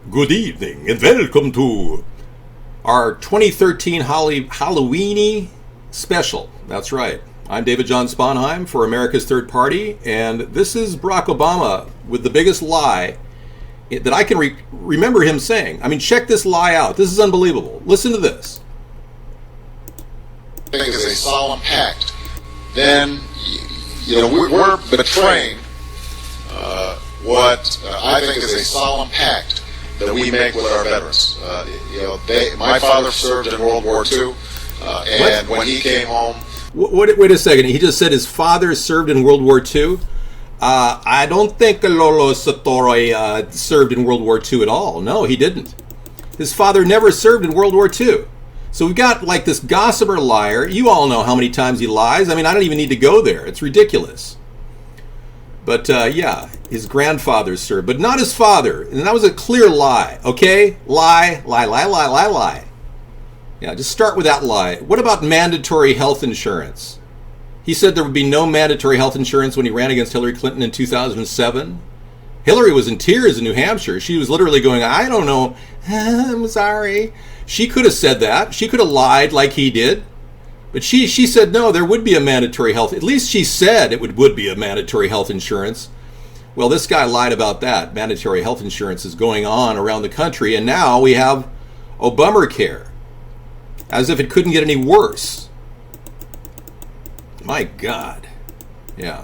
Good evening and welcome to our 2013 Halloweeny special. That's right. I'm David John Sponheim for America's Third Party, and this is Barack Obama with the biggest lie that I can remember him saying. I mean, check this lie out. This is unbelievable. Listen to this. I think is a solemn pact. Then, we're betraying what I think is a solemn pact that we make with our veterans. My father served in World War II, and when he came home... Wait a second. He just said his father served in World War II? I don't think Lolo Satori served in World War II at all. No, he didn't. His father never served in World War II. So we've got like this gossiper liar. You all know how many times he lies. I mean, I don't even need to go there. It's ridiculous. But yeah, his grandfather served, but not his father. And that was a clear lie, okay? Lie. Yeah, just start with that lie. What about mandatory health insurance? He said there would be no mandatory health insurance when he ran against Hillary Clinton in 2007. Hillary was in tears in New Hampshire. She was literally going, I don't know, I'm sorry. She could have said that. She could have lied like he did. But she said, no, there would be a mandatory health. At least she said it would be a mandatory health insurance. Well, this guy lied about that. Mandatory health insurance is going on around the country. And now we have Obamacare. As if it couldn't get any worse. My God. Yeah.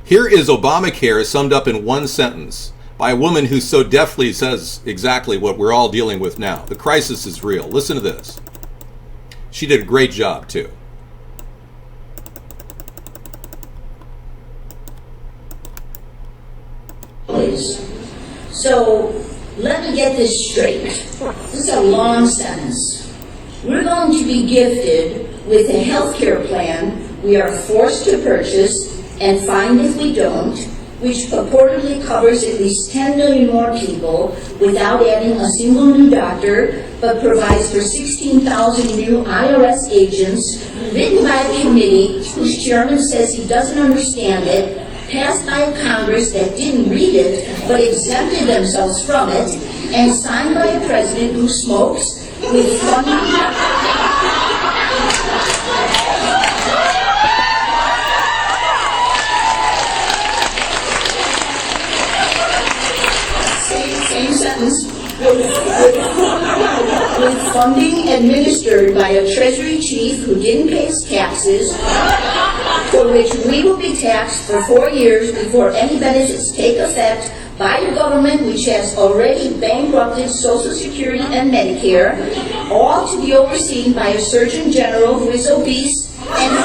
Here is Obamacare summed up in one sentence by a woman who so deftly says exactly what we're all dealing with now. The crisis is real. Listen to this. She did a great job, too. So, let me get this straight. This is a long sentence. We're going to be gifted with a health care plan we are forced to purchase and fined if we don't, which purportedly covers at least 10 million more people without adding a single new doctor, but provides for 16,000 new IRS agents, written by a committee whose chairman says he doesn't understand it, passed by a Congress that didn't read it, but exempted themselves from it, and signed by a president who smokes with funding... with funding administered by a Treasury chief who didn't pay his taxes, for which we will be taxed for 4 years before any benefits take effect by a government which has already bankrupted Social Security and Medicare, all to be overseen by a Surgeon General who is obese and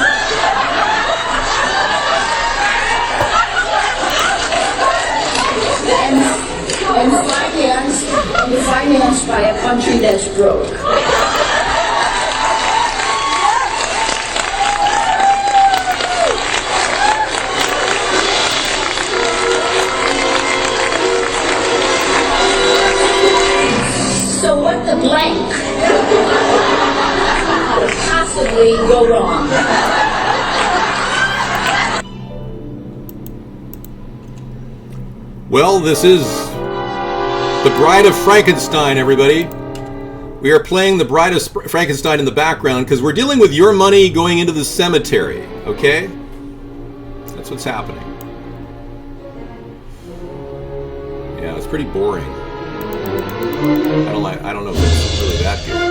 financed by a country that's broke. So what the blank could possibly go wrong? Well, this is The Bride of Frankenstein, everybody. We are playing The Bride of Frankenstein in the background because we're dealing with your money going into the cemetery, okay? That's what's happening. Yeah, it's pretty boring. I don't know if it's really that good.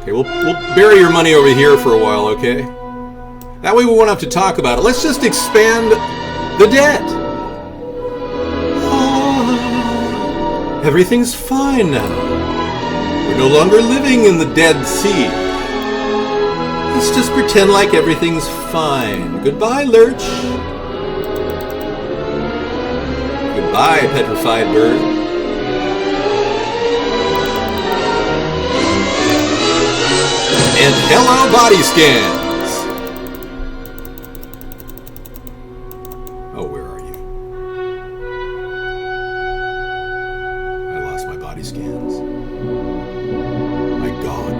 Okay, we'll bury your money over here for a while, okay? That way we won't have to talk about it. Let's just expand the debt. Everything's fine now. We're no longer living in the Dead Sea. Let's just pretend like everything's fine. Goodbye, Lurch. Goodbye, petrified bird. And hello, body scans. Oh, where are you? I lost my body scans. My God.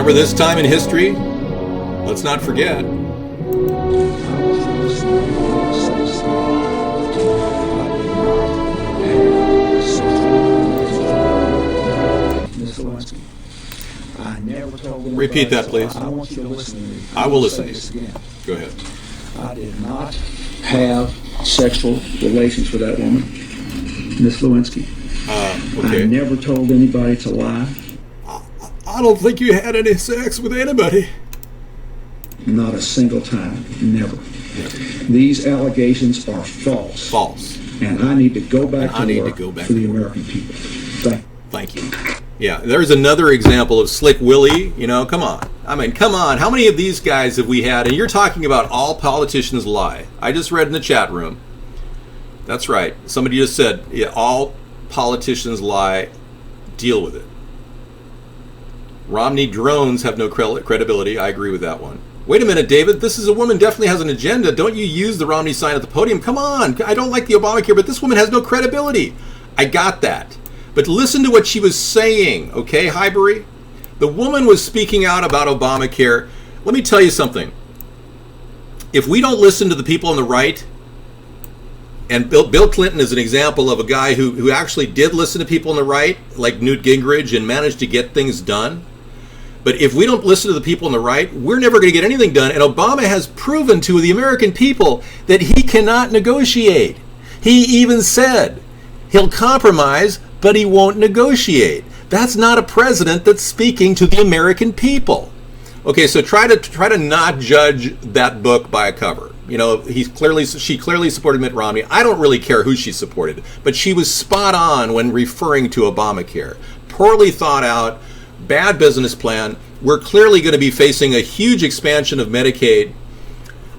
Remember this time in history? Let's not forget. Ms. Lewinsky, I never told anybody. Repeat that, please. I want you to listen to me. I will listen to you. This again. Go ahead. I did not have sexual relations with that woman, Ms. Lewinsky. Okay. I never told anybody to lie. I don't think you had any sex with anybody. Not a single time. Never. These allegations are false. False. And I need to go back I need to to work go back for the to work. American people. Thank you. Yeah, there's another example of Slick Willie. You know, come on. I mean, come on. How many of these guys have we had? And you're talking about all politicians lie. I just read in the chat room. That's right. Somebody just said, yeah, all politicians lie. Deal with it. Romney drones have no credibility. I agree with that one. Wait a minute, David. This is a woman definitely has an agenda. Don't you use the Romney sign at the podium? Come on. I don't like the Obamacare, but this woman has no credibility. I got that. But listen to what she was saying, okay, Highbury? The woman was speaking out about Obamacare. Let me tell you something. If we don't listen to the people on the right, and Bill Clinton is an example of a guy who actually did listen to people on the right, like Newt Gingrich, and managed to get things done. But if we don't listen to the people on the right, we're never going to get anything done. And Obama has proven to the American people that he cannot negotiate. He even said he'll compromise, but he won't negotiate. That's not a president that's speaking to the American people. Okay, so try to not judge that book by a cover. You know, she clearly supported Mitt Romney. I don't really care who she supported, but she was spot on when referring to Obamacare. Poorly thought out, bad business plan. We're clearly going to be facing a huge expansion of Medicaid.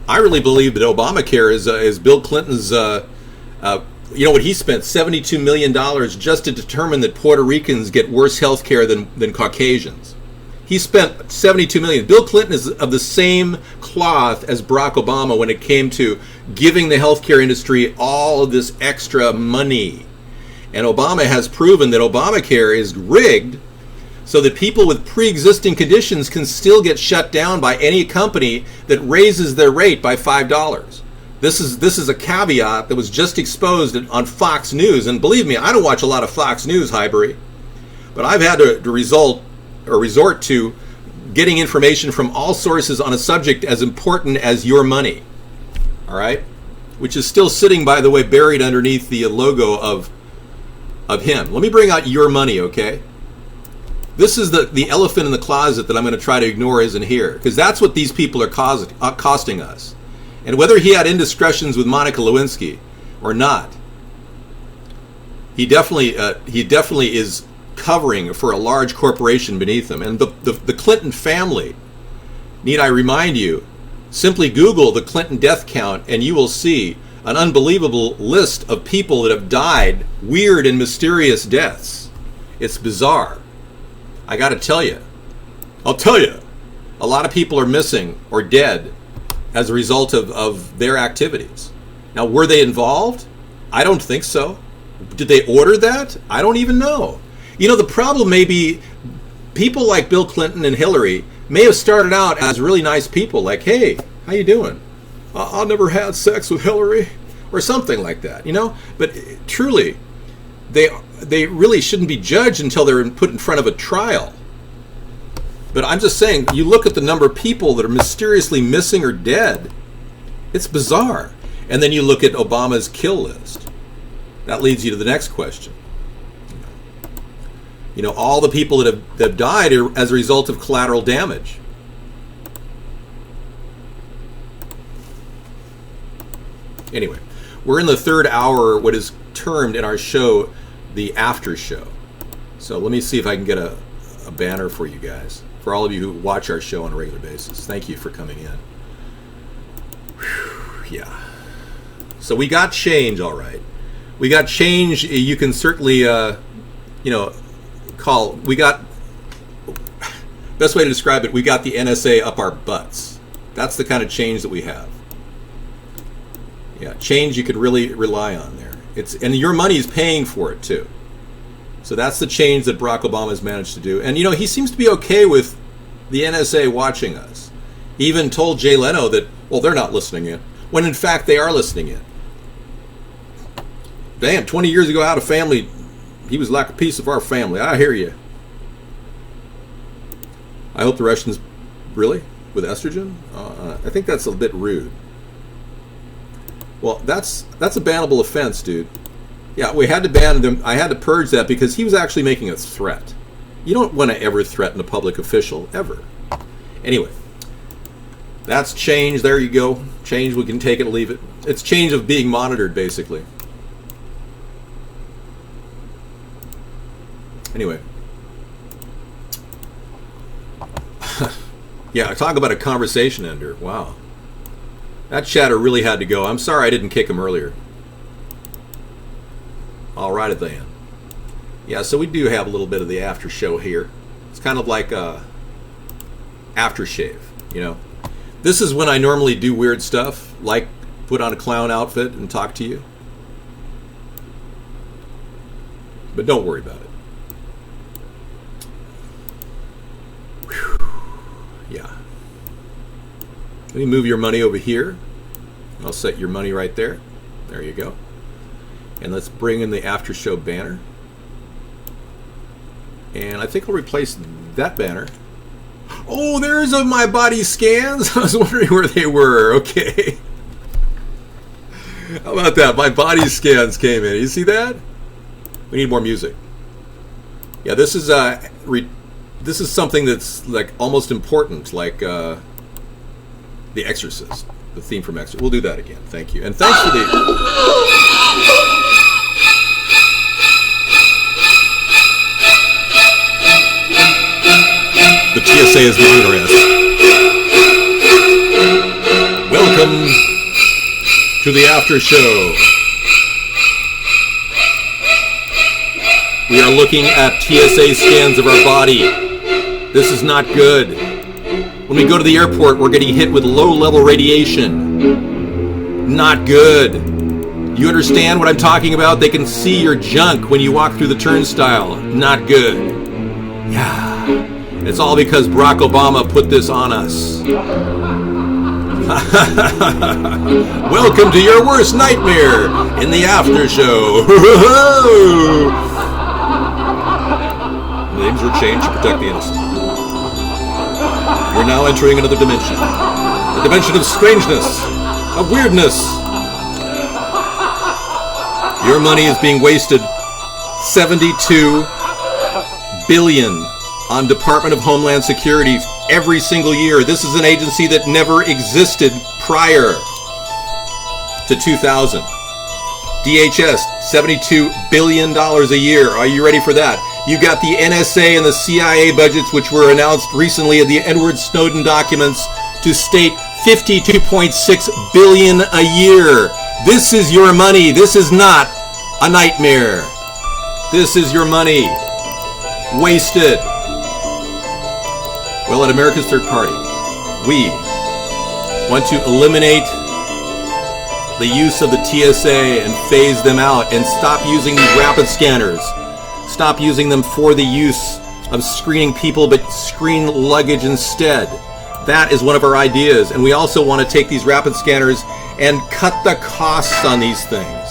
I really believe that Obamacare is Bill Clinton's. You know what he spent? $72 million just to determine that Puerto Ricans get worse health care than Caucasians. He spent $72 million. Bill Clinton is of the same cloth as Barack Obama when it came to giving the healthcare industry all of this extra money. And Obama has proven that Obamacare is rigged so that people with pre-existing conditions can still get shut down by any company that raises their rate by $5. This is a caveat that was just exposed on Fox News. And believe me, I don't watch a lot of Fox News, Highbury. But I've had to resort to getting information from all sources on a subject as important as your money. All right? Which is still sitting, by the way, buried underneath the logo of him. Let me bring out your money, okay? This is the elephant in the closet that I'm going to try to ignore isn't here. Because that's what these people are costing us. And whether he had indiscretions with Monica Lewinsky or not, he definitely is covering for a large corporation beneath him. And the Clinton family, need I remind you, simply Google the Clinton death count and you will see an unbelievable list of people that have died weird and mysterious deaths. It's bizarre. I got to tell you. I'll tell you. A lot of people are missing or dead as a result of their activities. Now, were they involved? I don't think so. Did they order that? I don't even know. You know, the problem may be people like Bill Clinton and Hillary may have started out as really nice people, like, hey, how you doing? I never had sex with Hillary, or something like that, you know? But truly, they really shouldn't be judged until they're put in front of a trial. But I'm just saying, you look at the number of people that are mysteriously missing or dead, it's bizarre. And then you look at Obama's kill list. That leads you to the next question. You know, all the people that have died are as a result of collateral damage. Anyway, we're in the third hour, what is termed in our show the after show. So let me see if I can get a banner for you guys. For all of you who watch our show on a regular basis. Thank you for coming in. Whew, yeah. So we got change, all right. We got change. You can certainly, we got, best way to describe it, we got the NSA up our butts. That's the kind of change that we have. Yeah, change you could really rely on there. And your money is paying for it too. So that's the change that Barack Obama has managed to do. And, you know, he seems to be okay with the NSA watching us. He even told Jay Leno that, well, they're not listening in, when in fact they are listening in. Damn, 20 years ago, out of family, he was like a piece of our family. I hear you. I hope the Russians, really? With estrogen? I think that's a bit rude. Well, that's a bannable offense, dude. Yeah, we had to ban them. I had to purge that because he was actually making a threat. You don't want to ever threaten a public official, ever. Anyway, that's change. There you go. Change, we can take it or leave it. It's change of being monitored, basically. Anyway. Yeah, talk about a conversation ender. Wow. That chatter really had to go. I'm sorry I didn't kick him earlier. All right then. Yeah, so we do have a little bit of the after show here. It's kind of like a aftershave, you know. This is when I normally do weird stuff, like put on a clown outfit and talk to you. But don't worry about it. Whew. Yeah. Let me move your money over here. I'll set your money right there. There you go. And let's bring in the after show banner. And I think I'll replace that banner. Oh, there's my body scans. I was wondering where they were. Okay. How about that? My body scans came in. You see that? We need more music. Yeah, this is something that's like almost important, like The Exorcist, the theme from Exorcist. We'll do that again. Thank you. And thanks for the... The TSA is monitoring us. Welcome to the after show. We are looking at TSA scans of our body. This is not good. When we go to the airport, we're getting hit with low-level radiation. Not good. You understand what I'm talking about? They can see your junk when you walk through the turnstile. Not good. Yeah. It's all because Barack Obama put this on us. Welcome to your worst nightmare in the after show. Names were changed to protect the innocent. You're now entering another dimension. A dimension of strangeness, of weirdness. Your money is being wasted. $72 billion on Department of Homeland Security every single year. This is an agency that never existed prior to 2000. DHS, $72 billion a year. Are you ready for that? You got the NSA and the CIA budgets, which were announced recently in the Edward Snowden documents to state $52.6 billion a year. This is your money. This is not a nightmare. This is your money. Wasted. Well, at America's Third Party, we want to eliminate the use of the TSA and phase them out and stop using these rapid scanners. Stop using them for the use of screening people, but screen luggage instead. That is one of our ideas. And we also want to take these rapid scanners and cut the costs on these things.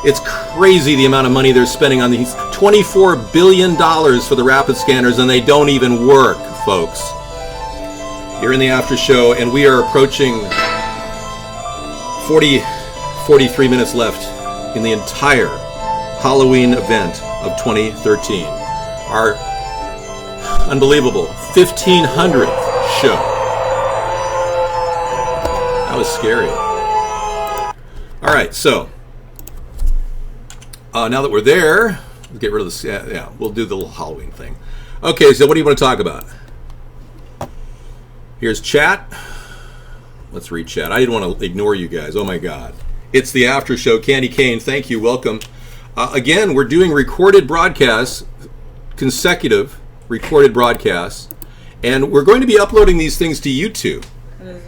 It's crazy the amount of money they're spending on these. $24 billion for the rapid scanners, and they don't even work, folks. You're in the after show, and we are approaching 43 minutes left in the entire Halloween event of 2013. Our unbelievable 1500th show. That was scary. All right, so now that we're there, let's get rid of this. Yeah, we'll do the little Halloween thing. Okay, so what do you want to talk about? Here's chat. Let's read chat. I didn't want to ignore you guys. Oh my God. It's the after show. Candy Cane, thank you. Welcome. Again, we're doing recorded broadcasts, consecutive recorded broadcasts, and we're going to be uploading these things to YouTube.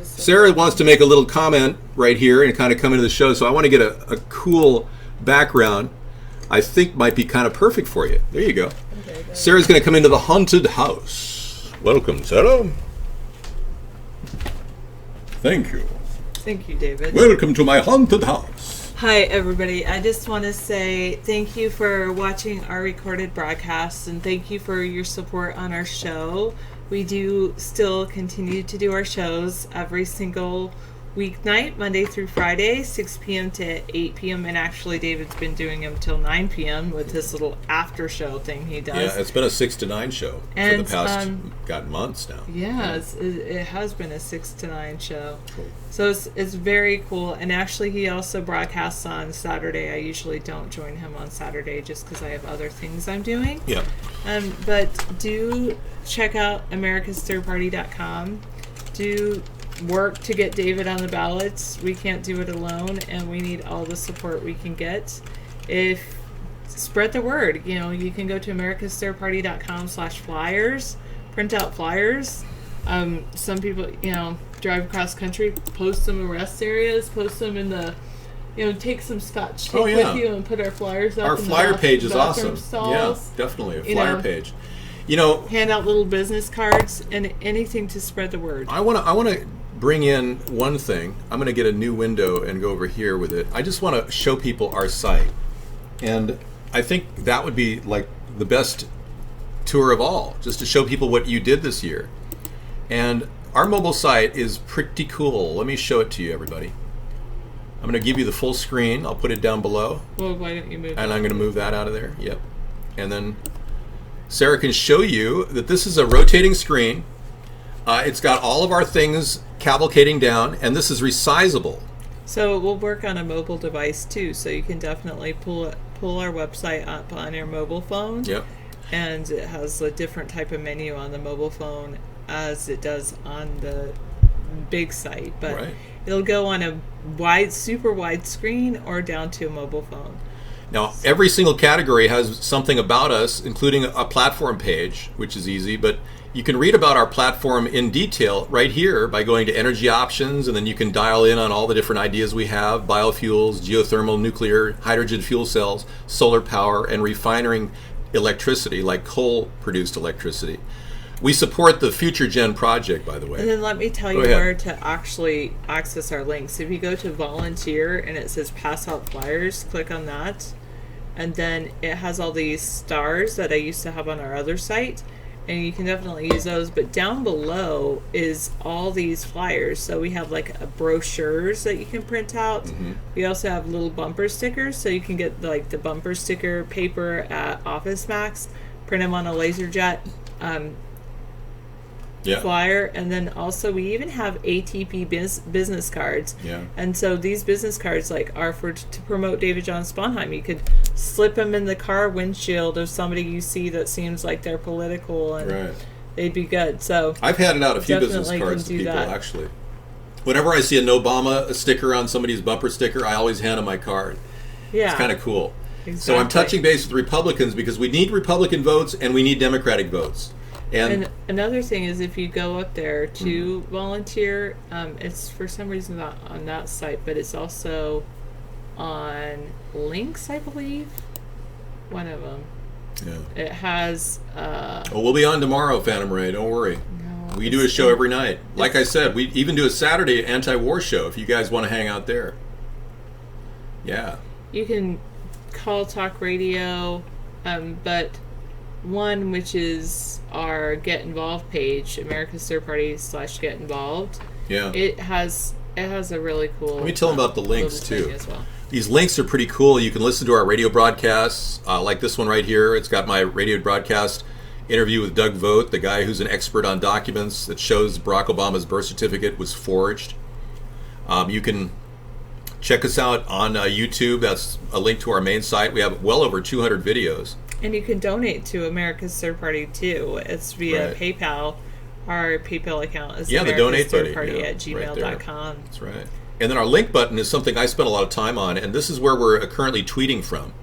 Sarah wants to make a little comment right here and kind of come into the show, so I want to get a cool background I think might be kind of perfect for you. There you go. Okay, Sarah's going to come into the haunted house. Welcome, Sarah. Thank you. Thank you, David. Welcome to my haunted house. Hi, everybody. I just want to say thank you for watching our recorded broadcasts and thank you for your support on our show. We do still continue to do our shows every single weeknight, Monday through Friday, 6 p.m. to 8 p.m. And actually, David's been doing them till 9 p.m. with this little after show thing he does. Yeah, it's been a 6 to 9 show And, for the past months now. Yeah, it has been a 6 to 9 show. Cool. So it's very cool. And actually, he also broadcasts on Saturday. I usually don't join him on Saturday just because I have other things I'm doing. Yeah. But do check out americasthirdparty.com. Do work to get David on the ballots. We can't do it alone, and we need all the support we can get. Spread the word. You know, you can go to americasthirdparty.com/flyers, print out flyers. Some people, drive across country, post them in rest areas, post them in the, take some scotch tape with you and put our flyers up. Our in flyer the page is bathroom awesome. stalls. Yeah, definitely a flyer page. Hand out little business cards and anything to spread the word. I want to bring in one thing. I'm going to get a new window and go over here with it. I just want to show people our site. And I think that would be like the best tour of all, just to show people what you did this year. And our mobile site is pretty cool. Let me show it to you, everybody. I'm going to give you the full screen. I'll put it down below. Well, why don't you move And I'm going to move that out of there. Yep. And then Sarah can show you that this is a rotating screen. It's got all of our things cavalcading down, and this is resizable. So it will work on a mobile device too, so you can definitely pull our website up on your mobile phone. Yep. And it has a different type of menu on the mobile phone as it does on the big site, but it'll go on a super wide screen or down to a mobile phone. Now, every single category has something about us, including a platform page, which is easy, but you can read about our platform in detail right here by going to energy options, and then you can dial in on all the different ideas we have: biofuels, geothermal, nuclear, hydrogen fuel cells, solar power, and refining electricity, like coal-produced electricity. We support the Future Gen project, by the way. And then let me tell you where to actually access our links. If you go to volunteer and it says pass out flyers, click on that. And then it has all these stars that I used to have on our other site. And you can definitely use those. But down below is all these flyers. So we have like brochures that you can print out. Mm-hmm. We also have little bumper stickers. So you can get like the bumper sticker paper at Office Max, print them on a LaserJet flyer. And then also we even have ATP business cards. Yeah. And so these business cards are to promote David John Sponheim. You could slip them in the car windshield of somebody you see that seems like they're political, and they'd be good. So I've handed out a few business cards to people actually. Whenever I see an Obama sticker on somebody's bumper sticker, I always hand them my card. Yeah. It's kind of cool. Exactly. So I'm touching base with Republicans because we need Republican votes and we need Democratic votes. And another thing is, if you go up there to volunteer, it's for some reason not on that site, but it's also on Links, I believe. One of them. Yeah. It has. We'll be on tomorrow, Phantom Ray. Don't worry. No, we do a show every night. Like I said, we even do a Saturday anti-war show if you guys want to hang out there. Yeah. You can call talk radio, but one, which is our Get Involved page, America's Third Party /Get Involved. Yeah. It has a really cool. Let me tell them about the links too. As well. These links are pretty cool. You can listen to our radio broadcasts, like this one right here. It's got my radio broadcast interview with Doug Vogt, the guy who's an expert on documents that shows Barack Obama's birth certificate was forged. You can check us out on YouTube. That's a link to our main site. We have well over 200 videos. And you can donate to America's Third Party too. It's via PayPal. Our PayPal account is the donate Third Party buddy, at gmail.com. That's right. And then our link button is something I spent a lot of time on, and this is where we're currently tweeting from.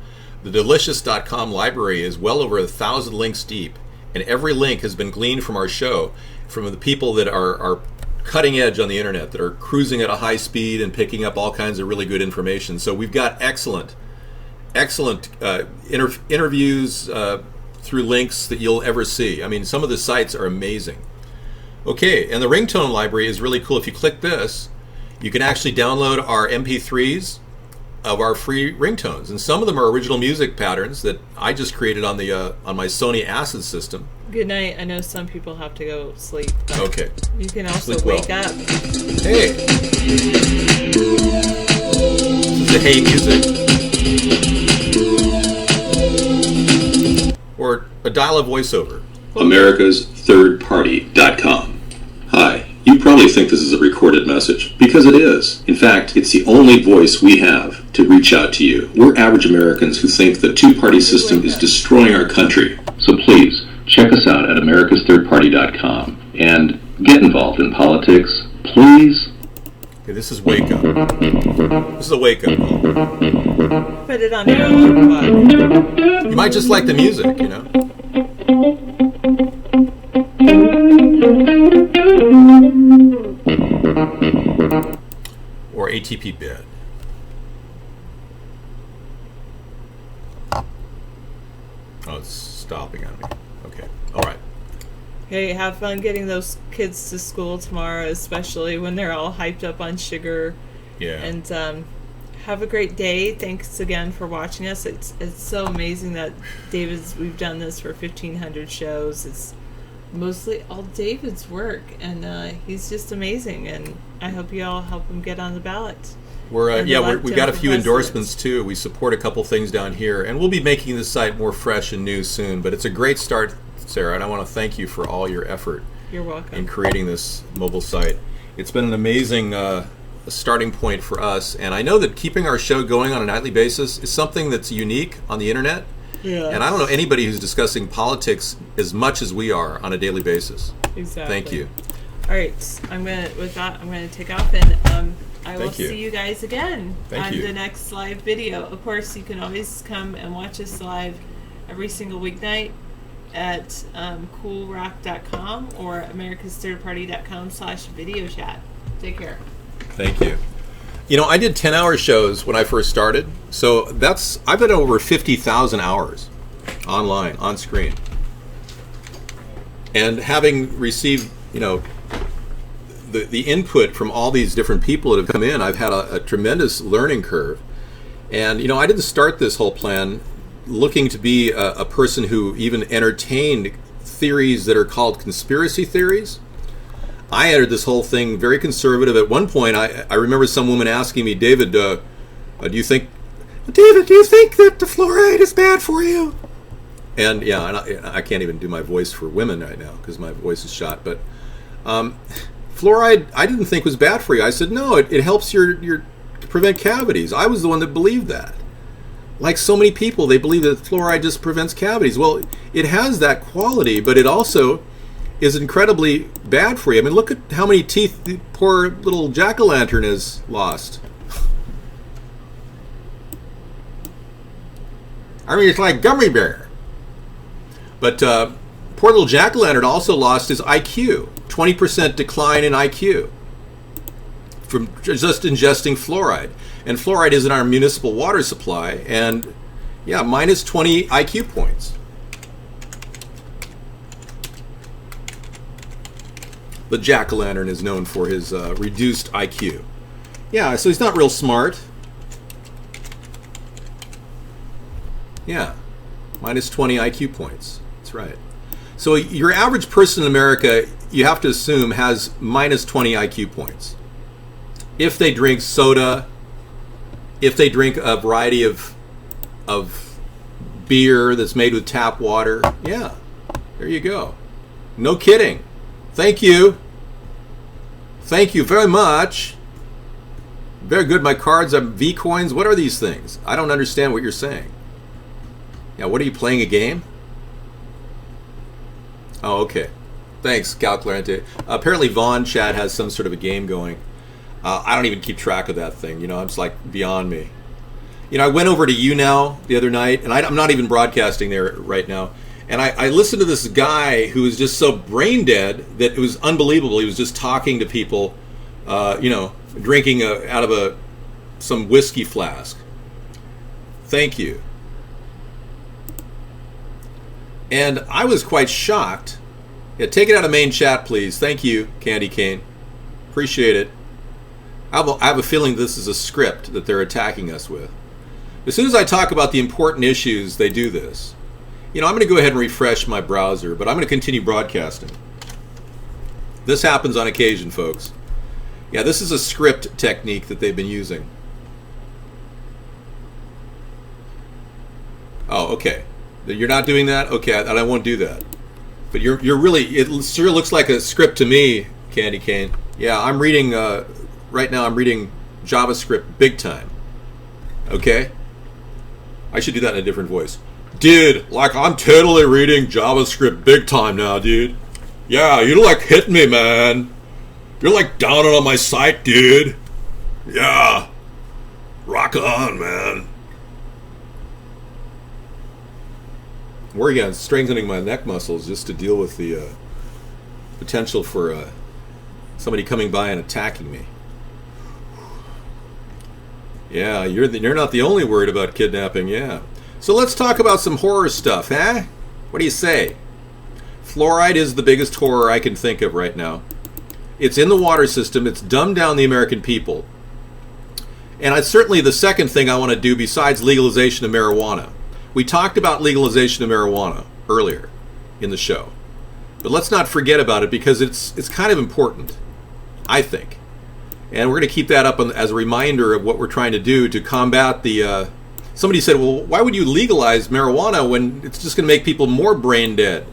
The delicious.com library is well over 1,000 links deep, and every link has been gleaned from our show, from the people that are cutting edge on the internet, that are cruising at a high speed and picking up all kinds of really good information. So we've got excellent interviews through links that you'll ever see. I mean, some of the sites are amazing. Okay, and the ringtone library is really cool. If you click this, you can actually download our MP3s of our free ringtones, and some of them are original music patterns that I just created on the on my Sony Acid system. Good night. I know some people have to go sleep. But Okay. You can also Sleep well. wake up. Hey. This is the Hey music. Or a dial of voiceover. AmericasThirdParty.com. Hi, you probably think this is a recorded message, because it is. In fact, it's the only voice we have to reach out to you. We're average Americans who think the two-party system is destroying our country. So please, check us out at AmericasThirdParty.com and get involved in politics, please. Okay, this is Wake Up. This is a wake up call. Put it on your alarm clock. You might just like the music, you know? Or ATP bed. Oh, it's stopping on me. Okay, all right. Hey, have fun getting those kids to school tomorrow, especially when they're all hyped up on sugar. Yeah. And have a great day. Thanks again for watching us. It's so amazing that we've done this for 1,500 shows. It's mostly all David's work, and he's just amazing. And I hope you all help him get on the ballot. We've got a few endorsements too. We support a couple things down here, and we'll be making the site more fresh and new soon. But it's a great start, Sarah, and I want to thank you for all your effort. You're welcome. In creating this mobile site. It's been an amazing starting point for us, and I know that keeping our show going on a nightly basis is something that's unique on the internet. Yeah. And I don't know anybody who's discussing politics as much as we are on a daily basis. Exactly. Thank you. All right, I'm gonna take off, and I will Thank you. see you guys again Thank on you. the next live video. Of course, you can always come and watch us live every single weeknight at coolrock.com or americasthirdparty.com/video chat. Take care. Thank you. You know, I did 10-hour shows when I first started, so I've been over 50,000 hours online, on screen. And having received, the input from all these different people that have come in, I've had a tremendous learning curve. And, I didn't start this whole plan looking to be a person who even entertained theories that are called conspiracy theories. I entered this whole thing very conservative. At one point, I remember some woman asking me, David, do you think that the fluoride is bad for you? And yeah, and I can't even do my voice for women right now because my voice is shot. But fluoride, I didn't think was bad for you. I said, no, it helps your prevent cavities. I was the one that believed that. Like so many people, they believe that fluoride just prevents cavities. Well, it has that quality, but it also is incredibly bad for you. I mean, look at how many teeth the poor little jack-o'-lantern has lost. I mean, it's like gummy bear. But poor little jack-o'-lantern also lost his IQ. 20% decline in IQ from just ingesting fluoride. And fluoride is in our municipal water supply, and yeah, minus 20 IQ points. The jack-o'-lantern is known for his reduced IQ. Yeah, so he's not real smart. Yeah, minus 20 IQ points. That's right. So your average person in America, you have to assume, has minus 20 IQ points. If they drink soda, if they drink a variety of beer that's made with tap water, yeah, there you go. No kidding. Thank you. Thank you very much. Very good. My cards are V-coins. What are these things? I don't understand what you're saying. Yeah, what are you playing, a game? Oh, okay. Thanks, Calclarente. Apparently Vaughn Chat has some sort of a game going. I don't even keep track of that thing. It's like beyond me. I went over to YouNow the other night, and I'm not even broadcasting there right now. And I listened to this guy who was just so brain dead that it was unbelievable. He was just talking to people, drinking out of some whiskey flask. Thank you. And I was quite shocked. Yeah, take it out of main chat, please. Thank you, Candy Cane. Appreciate it. I have a feeling this is a script that they're attacking us with. As soon as I talk about the important issues, they do this. I'm going to go ahead and refresh my browser, but I'm going to continue broadcasting. This happens on occasion, folks. Yeah, this is a script technique that they've been using. Oh, okay. You're not doing that? Okay, I won't do that. But you're really, it sure looks like a script to me, Candy Cane. Yeah, I'm reading, right now I'm reading JavaScript big time. Okay? I should do that in a different voice. Dude, like I'm totally reading JavaScript big time now, dude. Yeah, you're like hitting me, man. You're like down on my site, dude. Yeah. Rock on, man. Working on strengthening my neck muscles just to deal with the potential for somebody coming by and attacking me. Yeah, you're not the only worried about kidnapping, yeah. So let's talk about some horror stuff, huh? What do you say? Fluoride is the biggest horror I can think of right now. It's in the water system. It's dumbed down the American people. And it's certainly the second thing I want to do besides legalization of marijuana. We talked about legalization of marijuana earlier in the show. But let's not forget about it because it's kind of important, I think. And we're going to keep that up as a reminder of what we're trying to do to combat the... Somebody said, well, why would you legalize marijuana when it's just going to make people more brain dead?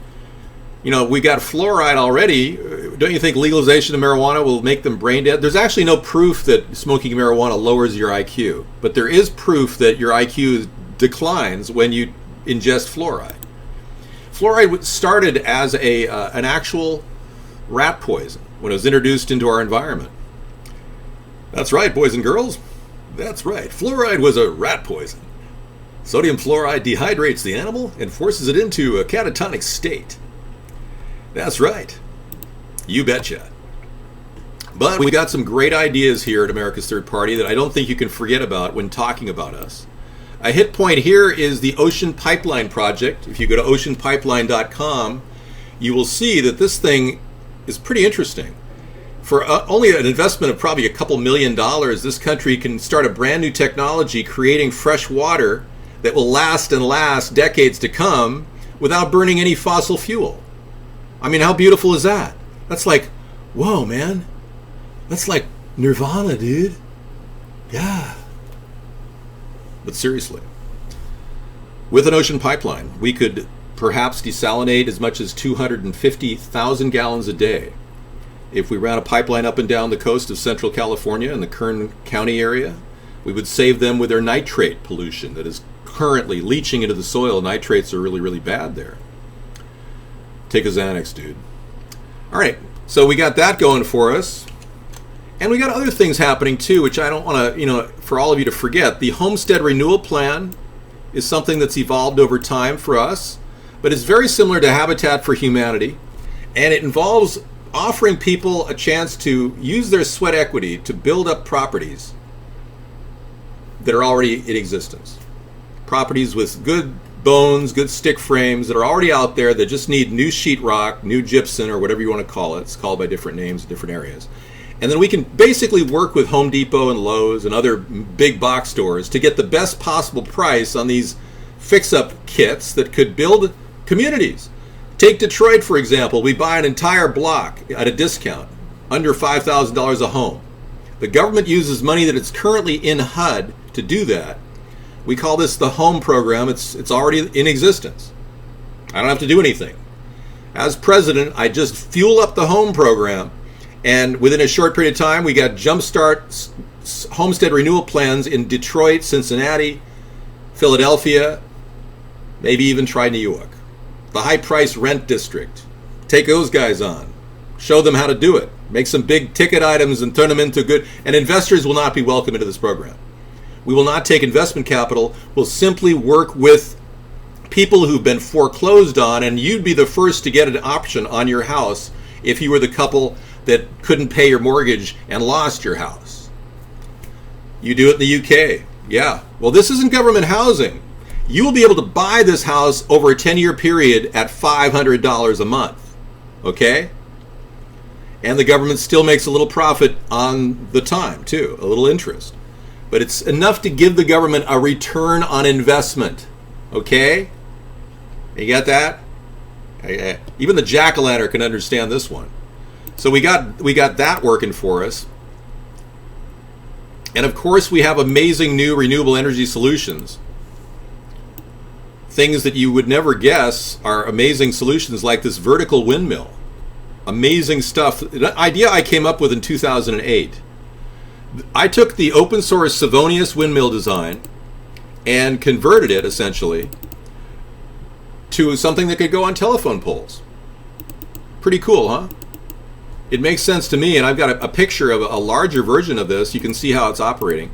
We got fluoride already. Don't you think legalization of marijuana will make them brain dead? There's actually no proof that smoking marijuana lowers your IQ. But there is proof that your IQ declines when you ingest fluoride. Fluoride started as an actual rat poison when it was introduced into our environment. That's right, boys and girls. That's right. Fluoride was a rat poison. Sodium fluoride dehydrates the animal and forces it into a catatonic state. That's right. You betcha. But we got some great ideas here at America's Third Party that I don't think you can forget about when talking about us. A hit point here is the Ocean Pipeline Project. If you go to oceanpipeline.com, you will see that this thing is pretty interesting. For only an investment of probably a couple $1 million, this country can start a brand new technology creating fresh water that will last and last decades to come without burning any fossil fuel. I mean, how beautiful is that? That's like, whoa, man. That's like nirvana, dude. Yeah. But seriously, with an ocean pipeline, we could perhaps desalinate as much as 250,000 gallons a day. If we ran a pipeline up and down the coast of Central California and the Kern County area, we would save them with their nitrate pollution that is currently leaching into the soil. Nitrates are really, really bad there. Take a Xanax, dude. All right, so we got that going for us. And we got other things happening too, which I don't want to, for all of you to forget. The Homestead Renewal Plan is something that's evolved over time for us, but it's very similar to Habitat for Humanity, and it involves offering people a chance to use their sweat equity to build up properties that are already in existence. Properties with good bones, good stick frames that are already out there that just need new sheetrock, new gypsum, or whatever you want to call it. It's called by different names in different areas. And then we can basically work with Home Depot and Lowe's and other big box stores to get the best possible price on these fix-up kits that could build communities. Take Detroit, for example. We buy an entire block at a discount, under $5,000 a home. The government uses money that is currently in HUD to do that. We call this the HOME program. It's already in existence. I don't have to do anything. As president, I just fuel up the HOME program, and within a short period of time, we got Jumpstart Homestead Renewal Plans in Detroit, Cincinnati, Philadelphia, maybe even try New York. The high-price rent district. Take those guys on. Show them how to do it. Make some big ticket items and turn them into good. And investors will not be welcome into this program. We will not take investment capital. We'll simply work with people who've been foreclosed on, and you'd be the first to get an option on your house if you were the couple that couldn't pay your mortgage and lost your house. You do it in the UK. Yeah. Well, this isn't government housing. You will be able to buy this house over a 10-year period at $500 a month. Okay? And the government still makes a little profit on the time, too, a little interest. But it's enough to give the government a return on investment. Okay? You got that? Even the jack-o'-lantern can understand this one. So we got that working for us. And of course, we have amazing new renewable energy solutions. Things that you would never guess are amazing solutions, like this vertical windmill. Amazing stuff. An idea I came up with in 2008. I took the open source Savonius windmill design and converted it, essentially, to something that could go on telephone poles. Pretty cool, huh? It makes sense to me, and I've got a picture of a larger version of this. You can see how it's operating.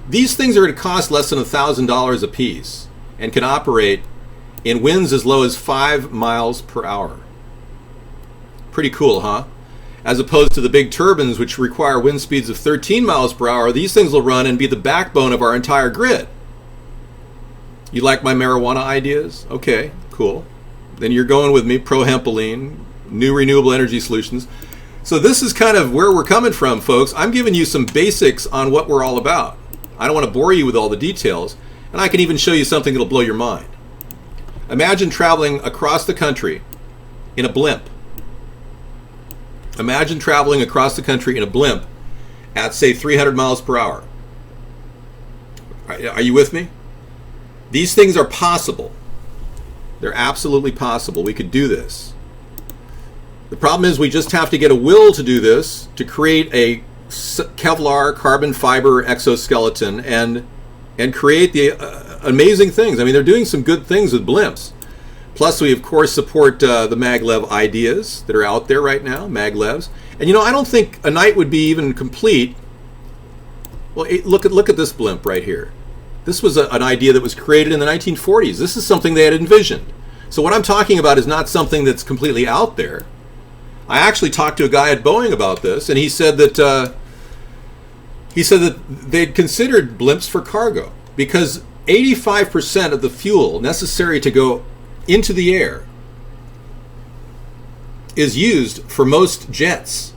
These things are going to cost less than $1,000 a piece and can operate in winds as low as 5 miles per hour. Pretty cool, huh? As opposed to the big turbines, which require wind speeds of 13 miles per hour, these things will run and be the backbone of our entire grid. You like my marijuana ideas? Okay, cool. Then you're going with me, prohempoline, new renewable energy solutions. So this is kind of where we're coming from, folks. I'm giving you some basics on what we're all about. I don't want to bore you with all the details, and I can even show you something that'll blow your mind. Imagine traveling across the country in a blimp. Imagine traveling across the country in a blimp at, say, 300 miles per hour. Are you with me? These things are possible. They're absolutely possible. We could do this. The problem is we just have to get a will to do this, to create a Kevlar carbon fiber exoskeleton and create the amazing things. I mean, they're doing some good things with blimps. Plus, we, of course, support the maglev ideas that are out there right now, maglevs. And, I don't think a night would be even complete. Well, look at this blimp right here. This was an idea that was created in the 1940s. This is something they had envisioned. So what I'm talking about is not something that's completely out there. I actually talked to a guy at Boeing about this, and he said that they'd considered blimps for cargo because 85% of the fuel necessary to go into the air is used for most jets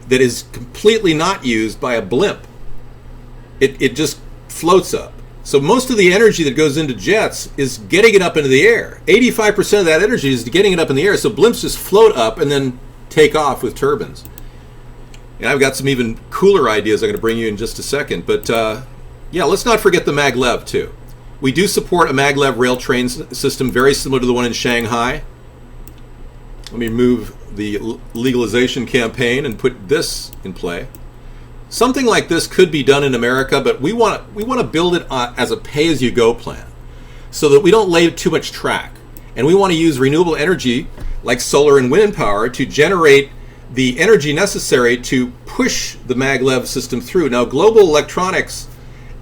that is completely not used by a blimp. It just floats up. So most of the energy that goes into jets is getting it up into the air. 85% of that energy is getting it up in the air. So blimps just float up and then take off with turbines. And I've got some even cooler ideas I'm going to bring you in just a second. But yeah, let's not forget the maglev too. We do support a maglev rail train system very similar to the one in Shanghai. Let me move the legalization campaign and put this in play. Something like this could be done in America, but we want to build it as a pay-as-you-go plan so that we don't lay too much track. And we want to use renewable energy like solar and wind power to generate the energy necessary to push the maglev system through. Now, Global Electronics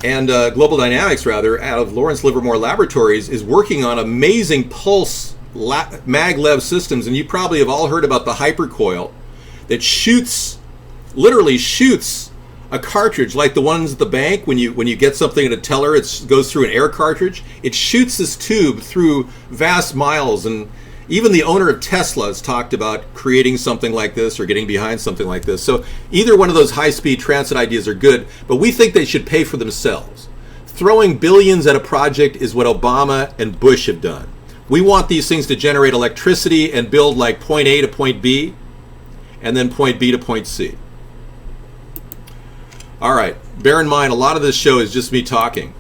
and Global Dynamics, rather, out of Lawrence Livermore Laboratories, is working on amazing pulse maglev systems. And you probably have all heard about the hypercoil that literally shoots a cartridge like the ones at the bank when you get something at a teller. It goes through an air cartridge. It shoots this tube through vast miles, and even the owner of Tesla has talked about creating something like this or getting behind something like this. So either one of those high-speed transit ideas are good, but we think they should pay for themselves. Throwing billions at a project is what Obama and Bush have done. We want these things to generate electricity and build like point A to point B and then point B to point C. All right, bear in mind, a lot of this show is just me talking.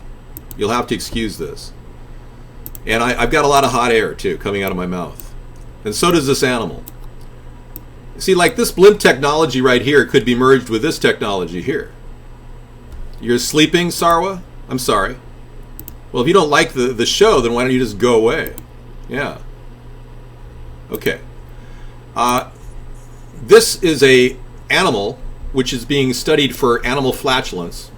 You'll have to excuse this. And I've got a lot of hot air, too, coming out of my mouth. And so does this animal. See, like this blimp technology right here could be merged with this technology here. You're sleeping, Sarwa? I'm sorry. Well, if you don't like the show, then why don't you just go away? Yeah. Okay. This is a animal which is being studied for animal flatulence.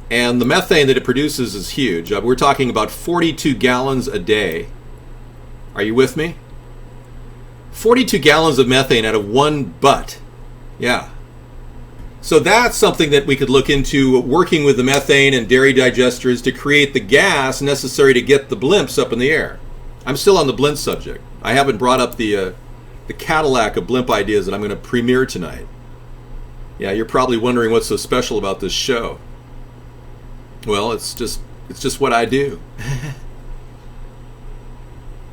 And the methane that it produces is huge. We're talking about 42 gallons a day. Are you with me? 42 gallons of methane out of one butt. Yeah. So that's something that we could look into, working with the methane and dairy digesters to create the gas necessary to get the blimps up in the air. I'm still on the blimp subject. I haven't brought up the Cadillac of blimp ideas that I'm going to premiere tonight. Yeah, you're probably wondering what's so special about this show. Well, it's just what I do.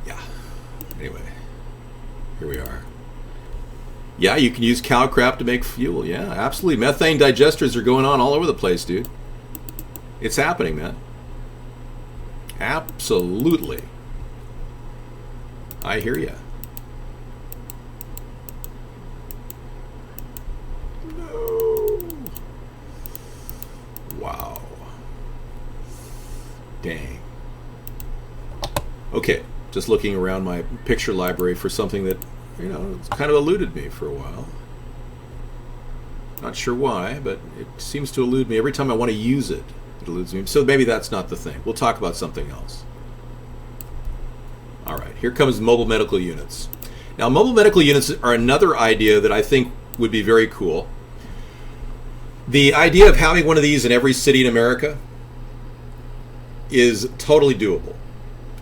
Yeah. Anyway, here we are. Yeah, you can use cow crap to make fuel. Yeah, absolutely. Methane digesters are going on all over the place, dude. It's happening, man. Absolutely. I hear ya. No. Wow. Dang. Okay, just looking around my picture library for something that, it's kind of eluded me for a while. Not sure why, but it seems to elude me. Every time I want to use it, it eludes me. So maybe that's not the thing. We'll talk about something else. All right, here comes mobile medical units. Now, mobile medical units are another idea that I think would be very cool. The idea of having one of these in every city in America is totally doable.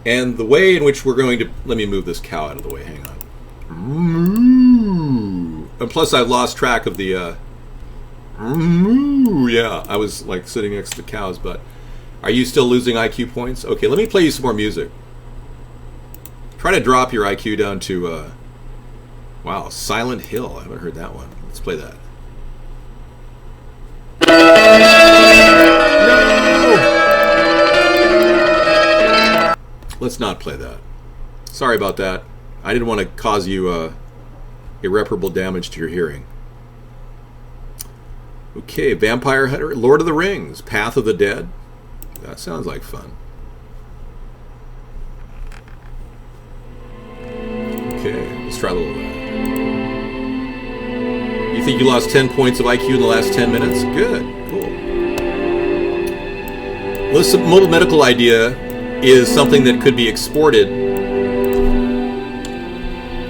And the way in which we're going to... Let me move this cow out of the way. Hang on. And plus, I've lost track of the... Yeah, I was like sitting next to the cows, but... Are you still losing IQ points? Okay, let me play you some more music. Try to drop your IQ down to... wow, Silent Hill. I haven't heard that one. Let's play that. No! Let's not play that. Sorry about that. I didn't want to cause you irreparable damage to your hearing. Okay, Vampire Hunter, Lord of the Rings, Path of the Dead. That sounds like fun. Okay, let's try a little of that. You think you lost 10 points of IQ in the last 10 minutes? Good, cool. Well, this mobile medical idea is something that could be exported.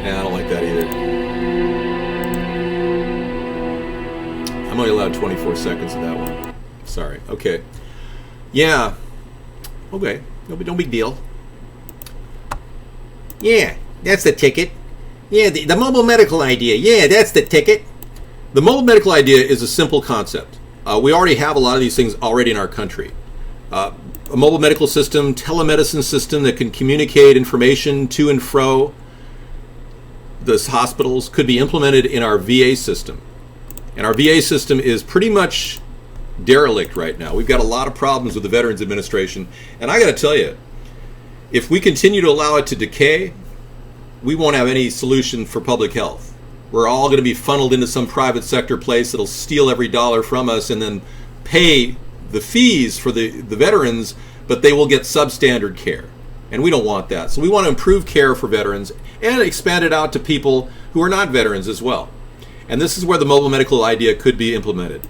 I don't like that either. I'm only allowed 24 seconds of that one. Sorry. Okay. Yeah. Okay. No big deal. Yeah, that's the ticket. Yeah, the mobile medical idea. Yeah, that's the ticket. The mobile medical idea is a simple concept. We already have a lot of these things already in our country. A mobile medical system, telemedicine system that can communicate information to and fro the hospitals could be implemented in our VA system. And our VA system is pretty much derelict right now. We've got a lot of problems with the Veterans Administration. And I got to tell you, if we continue to allow it to decay, we won't have any solution for public health. We're all going to be funneled into some private sector place that'll steal every dollar from us and then pay the fees for the veterans, but they will get substandard care. And we don't want that. So we want to improve care for veterans and expand it out to people who are not veterans as well. And this is where the mobile medical idea could be implemented.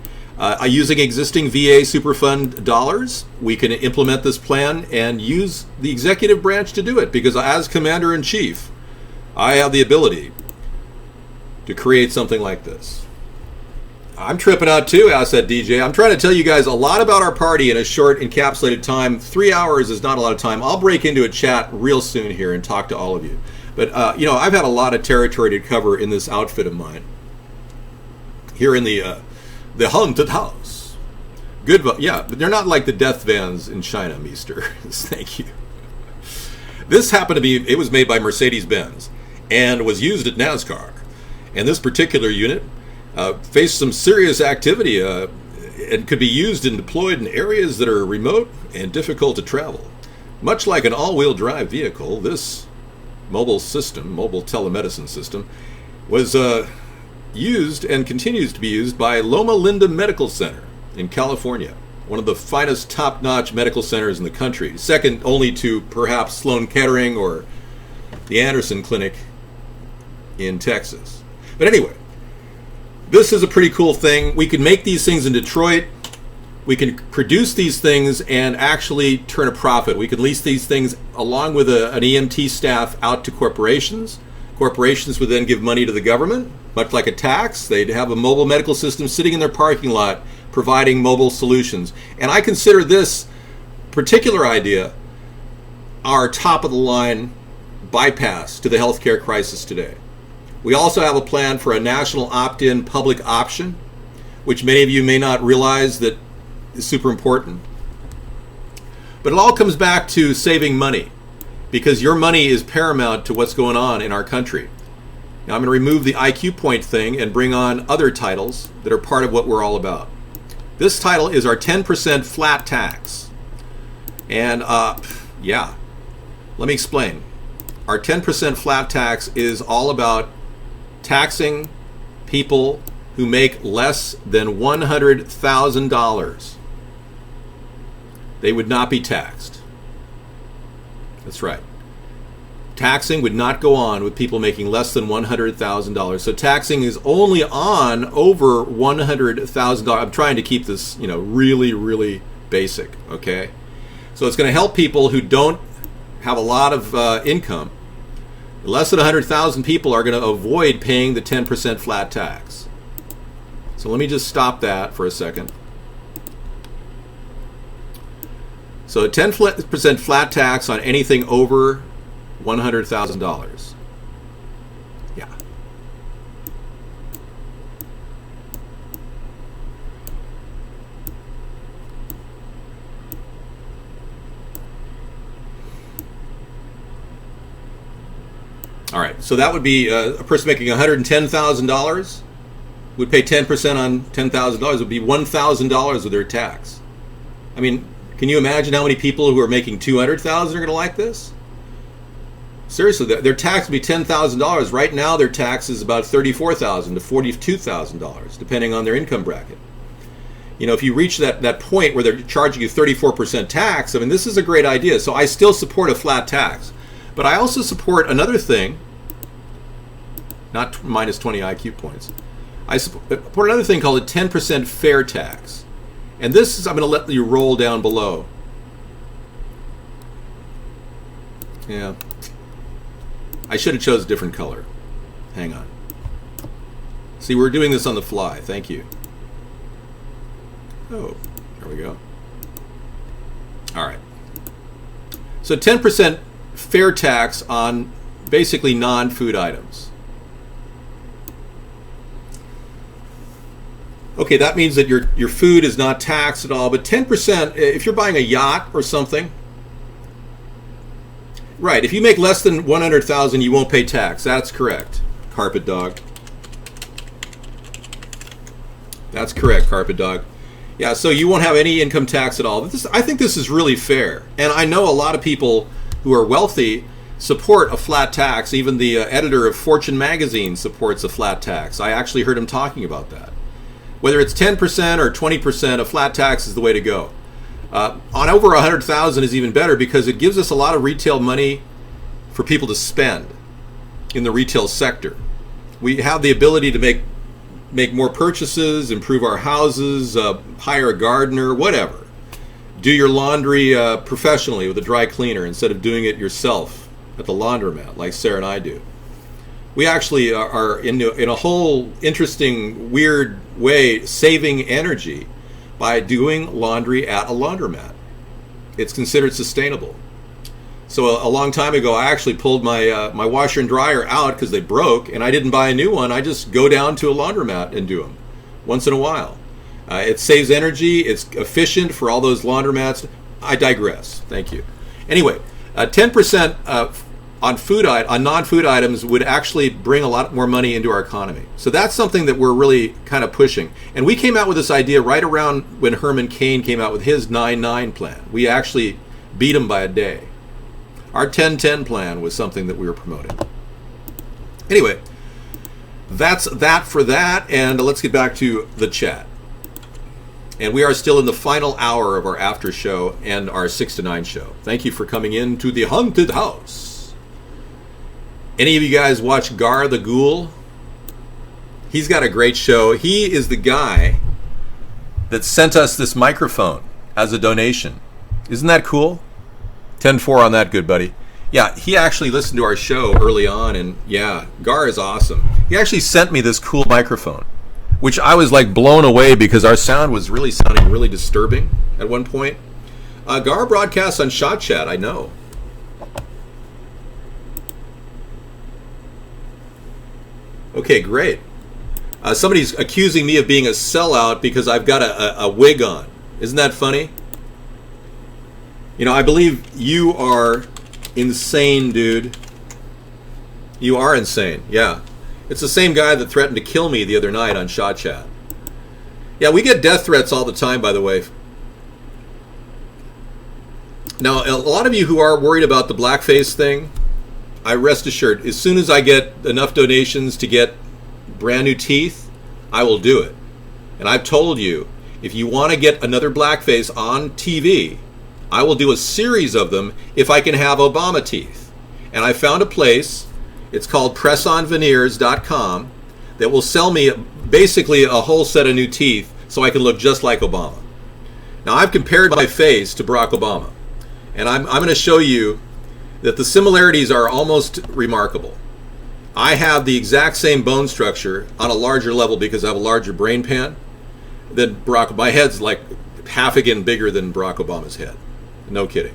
Using existing VA Superfund dollars, we can implement this plan and use the executive branch to do it, because as Commander-in-Chief, I have the ability to create something like this. I'm tripping out too, Asset DJ. I'm trying to tell you guys a lot about our party in a short encapsulated time. 3 hours is not a lot of time. I'll break into a chat real soon here and talk to all of you. But, I've had a lot of territory to cover in this outfit of mine. Here in the haunted house. Good, yeah, but they're not like the death vans in China, Meester. Thank you. This happened to be, it was made by Mercedes-Benz and was used at NASCAR. And this particular unit faced some serious activity and could be used and deployed in areas that are remote and difficult to travel. Much like an all-wheel drive vehicle, this mobile telemedicine system was used and continues to be used by Loma Linda Medical Center in California, one of the finest top-notch medical centers in the country, second only to perhaps Sloan Kettering or the Anderson Clinic in Texas. But anyway, this is a pretty cool thing. We can make these things in Detroit. We can produce these things and actually turn a profit. We could lease these things along with an EMT staff out to corporations. Corporations would then give money to the government, much like a tax. They'd have a mobile medical system sitting in their parking lot providing mobile solutions. And I consider this particular idea our top-of-the-line bypass to the healthcare crisis today. We also have a plan for a national opt-in public option which many of you may not realize that is super important. But it all comes back to saving money, because your money is paramount to what's going on in our country. Now I'm going to remove the IQ point thing and bring on other titles that are part of what we're all about. This title is our 10% flat tax. And yeah, let me explain. Our 10% flat tax is all about taxing people who make less than $100,000. They would not be taxed. That's right. Taxing would not go on with people making less than $100,000. So taxing is only on over $100,000. I'm trying to keep this, really, really basic, okay? So it's going to help people who don't have a lot of income. Less than 100,000 people are going to avoid paying the 10% flat tax. So let me just stop that for a second. So a 10% flat tax on anything over $100,000. Yeah. All right, so that would be a person making $110,000 would pay 10% on $10,000. Would be $1,000 of their tax. I mean, can you imagine how many people who are making $200,000 are going to like this? Seriously, their tax would be $10,000. Right now, their tax is about $34,000 to $42,000, depending on their income bracket. If you reach that point where they're charging you 34% tax, I mean, this is a great idea. So I still support a flat tax. But I also support another thing, not minus 20 IQ points. I support another thing called a 10% fair tax. And this is, I'm going to let you roll down below. Yeah. I should have chose a different color. Hang on. See, we're doing this on the fly. Thank you. Oh, there we go. All right. So 10% fair tax on basically non-food items. Okay, that means that your food is not taxed at all, but 10%, if you're buying a yacht or something, right, if you make less than $100,000, you won't pay tax. That's correct, Carpet Dog. That's correct, Carpet Dog. Yeah, so you won't have any income tax at all. I think this is really fair. And I know a lot of people who are wealthy support a flat tax. Even the editor of Fortune magazine supports a flat tax. I actually heard him talking about that. Whether it's 10% or 20%, a flat tax is the way to go. On over 100,000 is even better because it gives us a lot of retail money for people to spend in the retail sector. We have the ability to make more purchases, improve our houses, hire a gardener, whatever. Do your laundry professionally with a dry cleaner instead of doing it yourself at the laundromat like Sarah and I do. We actually are in a whole interesting, weird way saving energy by doing laundry at a laundromat. It's considered sustainable. So a long time ago, I actually pulled my washer and dryer out because they broke, and I didn't buy a new one. I just go down to a laundromat and do them once in a while. It saves energy. It's efficient for all those laundromats. I digress. Thank you. Anyway, 10% on non-food items would actually bring a lot more money into our economy. So that's something that we're really kind of pushing. And we came out with this idea right around when Herman Cain came out with his 9-9 plan. We actually beat him by a day. Our 10-10 plan was something that we were promoting. Anyway, that's that for that, and let's get back to the chat. And we are still in the final hour of our after show and our 6 to 9 show. Thank you for coming in to the haunted house. Any of you guys watch Gar the Ghoul? He's got a great show. He is the guy that sent us this microphone as a donation. Isn't that cool? 10-4 on that, good buddy. Yeah, he actually listened to our show early on, and yeah, Gar is awesome. He actually sent me this cool microphone, which I was like blown away because our sound was really sounding really disturbing at one point. Gar broadcasts on Shot Chat, I know. Okay, great. Somebody's accusing me of being a sellout because I've got a wig on. Isn't that funny? You know, I believe you are insane, dude. You are insane, yeah. It's the same guy that threatened to kill me the other night on Shot Chat. Yeah, we get death threats all the time, by the way. Now, a lot of you who are worried about the blackface thing, I rest assured, as soon as I get enough donations to get brand new teeth, I will do it. And I've told you, if you want to get another blackface on TV, I will do a series of them if I can have Obama teeth. And I found a place, it's called PressOnVeneers.com, that will sell me basically a whole set of new teeth so I can look just like Obama. Now, I've compared my face to Barack Obama, and I'm going to show you that the similarities are almost remarkable. I have the exact same bone structure on a larger level because I have a larger brain pan than Barack. My head's like half again bigger than Barack Obama's head. No kidding.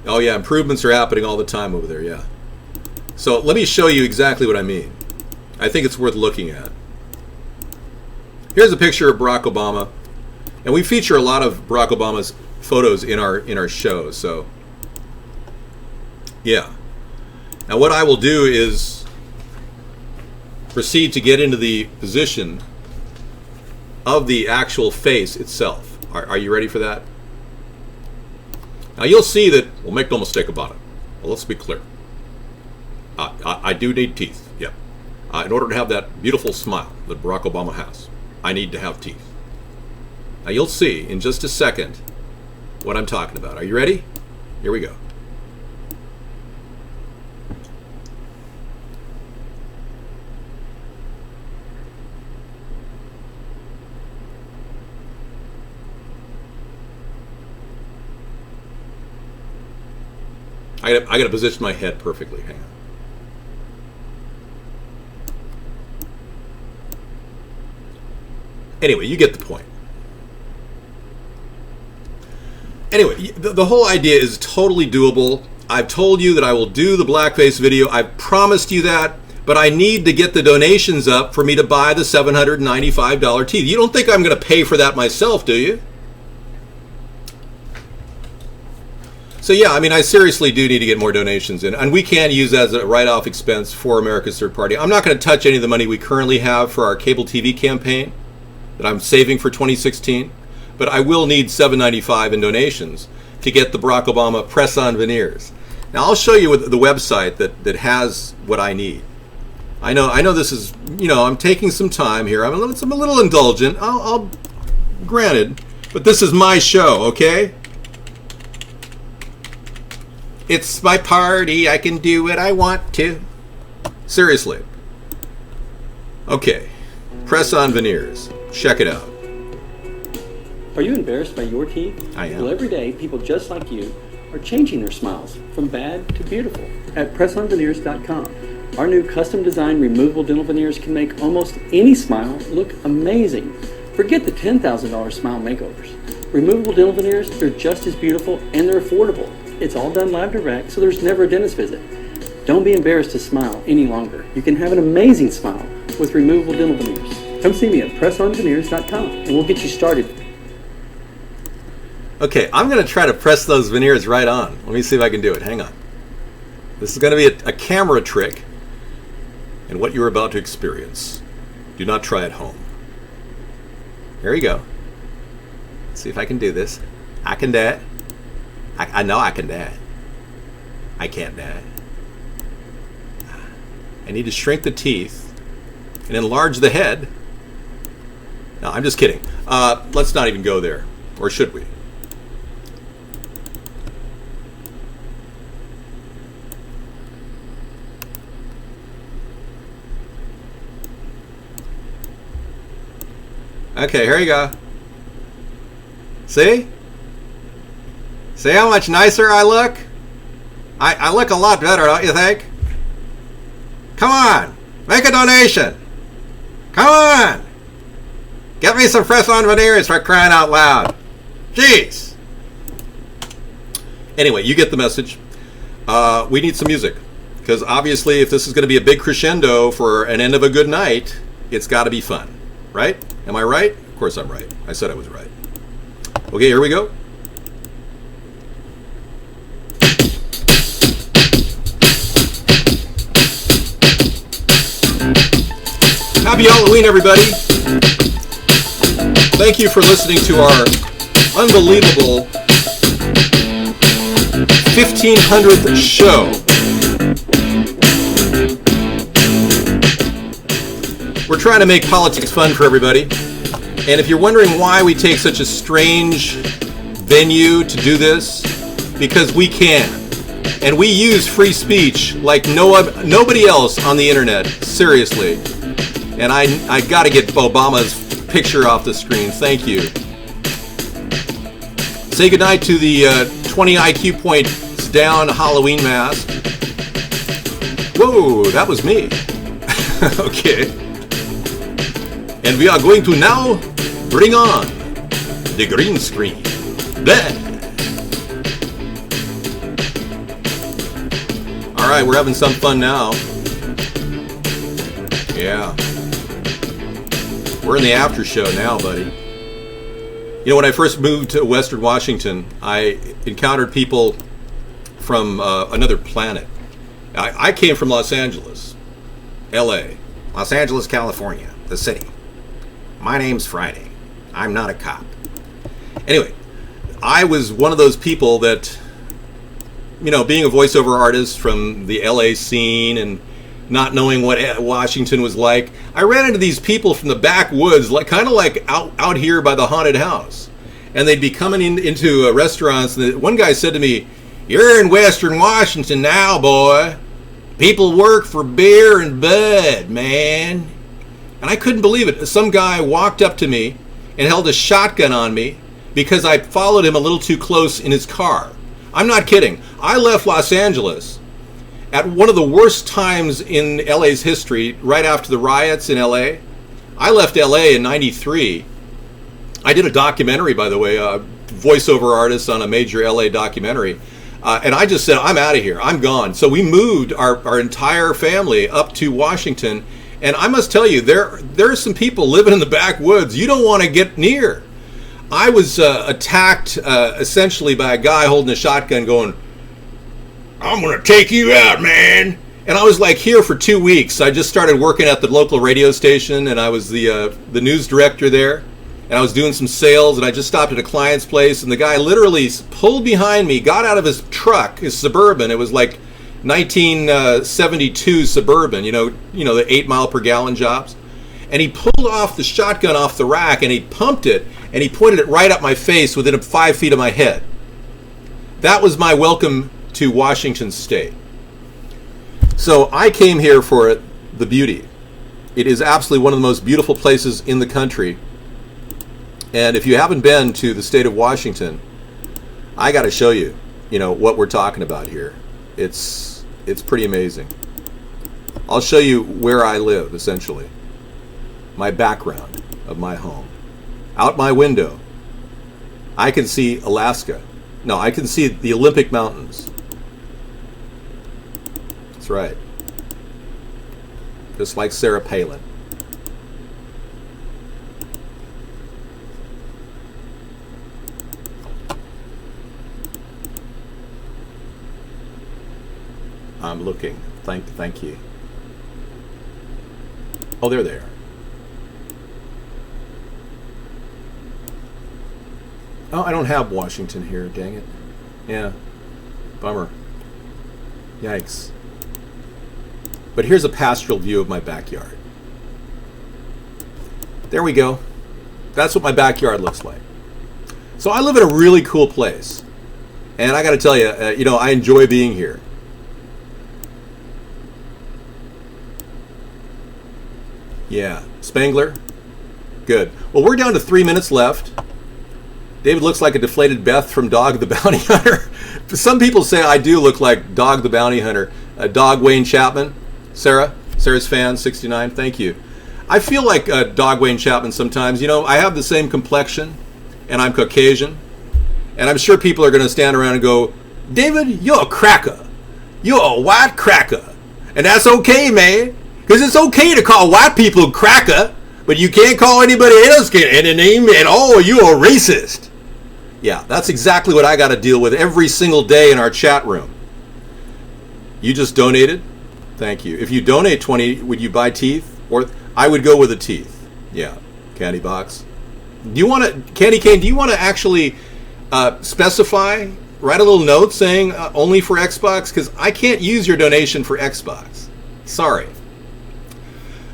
Oh yeah, improvements are happening all the time over there, yeah. So let me show you exactly what I mean. I think it's worth looking at. Here's a picture of Barack Obama, and we feature a lot of Barack Obama's photos in our show, so yeah. Now what I will do is proceed to get into the position of the actual face itself. Are you ready for that? Now you'll see that, well, make no mistake about it. Well, let's be clear. I do need teeth, yeah. In order to have that beautiful smile that Barack Obama has, I need to have teeth. Now you'll see in just a second what I'm talking about. Are you ready? Here we go. I got to position my head perfectly. Hang on. Anyway, you get the point. Anyway, the whole idea is totally doable. I've told you that I will do the blackface video. I've promised you that, but I need to get the donations up for me to buy the $795 teeth. You don't think I'm going to pay for that myself, do you? So yeah, I mean, I seriously do need to get more donations in, and we can use that as a write-off expense for America's Third Party. I'm not going to touch any of the money we currently have for our cable TV campaign that I'm saving for 2016, but I will need $795 in donations to get the Barack Obama press-on veneers. Now I'll show you the website that has what I need. I know this is, you know, I'm taking some time here. I'm a little indulgent. I'll granted, but this is my show, okay? It's my party. I can do what I want to. Seriously. Okay. Press on veneers. Check it out. Are you embarrassed by your teeth? I am. Well, every day, people just like you are changing their smiles from bad to beautiful at PressOnVeneers.com. Our new custom-designed removable dental veneers can make almost any smile look amazing. Forget the $10,000 smile makeovers. Removable dental veneers, they're just as beautiful and they're affordable. It's all done live direct, so there's never a dentist visit. Don't be embarrassed to smile any longer. You can have an amazing smile with removable dental veneers. Come see me at PressOnVeneers.com and we'll get you started. Okay, I'm going to try to press those veneers right on. Let me see if I can do it. Hang on. This is going to be a camera trick, and what you're about to experience, do not try at home. Here you go. Let's see if I can do this. I can do it. I know I can do it. I can't do it. I need to shrink the teeth and enlarge the head. No, I'm just kidding. Let's not even go there. Or should we? Okay, here you go. See? See how much nicer I look? I look a lot better, don't you think? Come on, make a donation. Come on. Get me some press-on veneers for crying out loud. Jeez. Anyway, you get the message. We need some music. Because obviously if this is going to be a big crescendo for an end of a good night, It's got to be fun, right? Am I right? Of course I'm right. I said I was right. Okay, here we go. Happy Halloween, everybody. Thank you for listening to our unbelievable 1500th show. We're trying to make politics fun for everybody. And if you're wondering why we take such a strange venue to do this, because we can. And we use free speech like nobody else on the internet. Seriously. And I got to get Obama's picture off the screen. Thank you. Say goodnight to the 20 IQ points down Halloween mask. Whoa, that was me. Okay. And we are going to now bring on the green screen. Bleh. All right, we're having some fun now. Yeah. We're in the after show now, buddy. You know, when I first moved to Western Washington, I encountered people from another planet. I came from Los Angeles, L.A. Los Angeles, California, the city. My name's Friday. I'm not a cop. Anyway, I was one of those people that, you know, being a voiceover artist from the L.A. scene and not knowing what Washington was like, I ran into these people from the backwoods, like kind of like out here by the haunted house. And they'd be coming into restaurants, and one guy said to me, "You're in Western Washington now, boy. People work for beer and bud, man." And I couldn't believe it. Some guy walked up to me and held a shotgun on me because I followed him a little too close in his car. I'm not kidding. I left Los Angeles at one of the worst times in LA's history, right after the riots in LA. I left LA in '93. I did a documentary, by the way, a voiceover artist on a major LA documentary. And I just said, I'm out of here. I'm gone. So we moved our entire family up to Washington. And I must tell you, there are some people living in the backwoods you don't want to get near. I was attacked essentially by a guy holding a shotgun going, "I'm going to take you out, man." And I was like here for 2 weeks. I just started working at the local radio station, and I was the news director there. And I was doing some sales, and I just stopped at a client's place, and the guy literally pulled behind me, got out of his truck, his Suburban. It was like 1972 Suburban, you know the 8 mile per gallon jobs. And he pulled off the shotgun off the rack, and he pumped it, and he pointed it right at my face within 5 feet of my head. That was my welcome to Washington State. So I came here for the beauty. It is absolutely one of the most beautiful places in the country. And if you haven't been to the state of Washington, I got to show you, what we're talking about here. It's pretty amazing. I'll show you where I live, essentially. My background of my home. Out my window, I can see Alaska. No, I can see the Olympic Mountains. That's right. Just like Sarah Palin. I'm looking. Thank you. Oh, they're there. Oh, I don't have Washington here, dang it. Yeah. Bummer. Yikes. But here's a pastoral view of my backyard. There we go. That's what my backyard looks like. So I live in a really cool place. And I got to tell you, I enjoy being here. Yeah. Spangler? Good. Well, we're down to 3 minutes left. David looks like a deflated Beth from Dog the Bounty Hunter. Some people say I do look like Dog the Bounty Hunter. Dog Wayne Chapman. Sarah's fan, 69. Thank you. I feel like Dog Wayne Chapman sometimes. I have the same complexion, and I'm Caucasian. And I'm sure people are going to stand around and go, "David, you're a cracker. You're a white cracker. And that's okay, man. Because it's okay to call white people cracker, but you can't call anybody else any name, and oh, you are racist. Yeah, that's exactly what I got to deal with every single day in our chat room. You just donated? Thank you. If you donate 20, would you buy teeth? Or I would go with the teeth. Yeah, candy box. Do you want to, Candy Cane, do you want to actually specify, write a little note saying only for Xbox? Because I can't use your donation for Xbox. Sorry.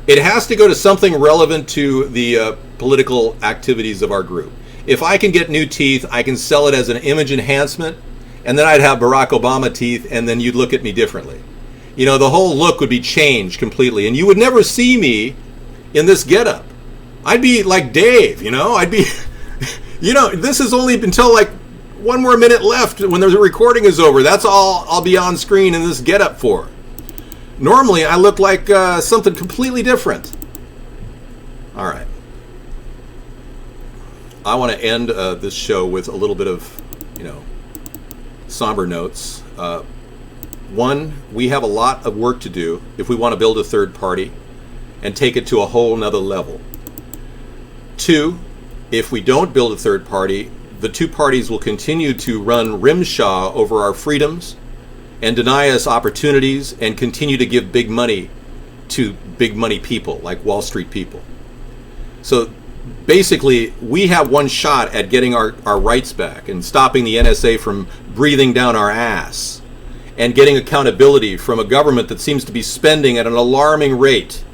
It has to go to something relevant to the political activities of our group. If I can get new teeth, I can sell it as an image enhancement, and then I'd have Barack Obama teeth, and then you'd look at me differently. You know, the whole look would be changed completely, and you would never see me in this getup. I'd be like Dave, you know? I'd be, you know, this is only until like one more minute left when the recording is over. That's all I'll be on screen in this getup for. Normally, I look like something completely different. All right. I want to end this show with a little bit of, you know, somber notes. One, we have a lot of work to do if we want to build a third party and take it to a whole nother level. Two, if we don't build a third party, the two parties will continue to run rimshaw over our freedoms and deny us opportunities and continue to give big money to big money people like Wall Street people. So basically, we have one shot at getting our rights back and stopping the NSA from breathing down our ass and getting accountability from a government that seems to be spending at an alarming rate.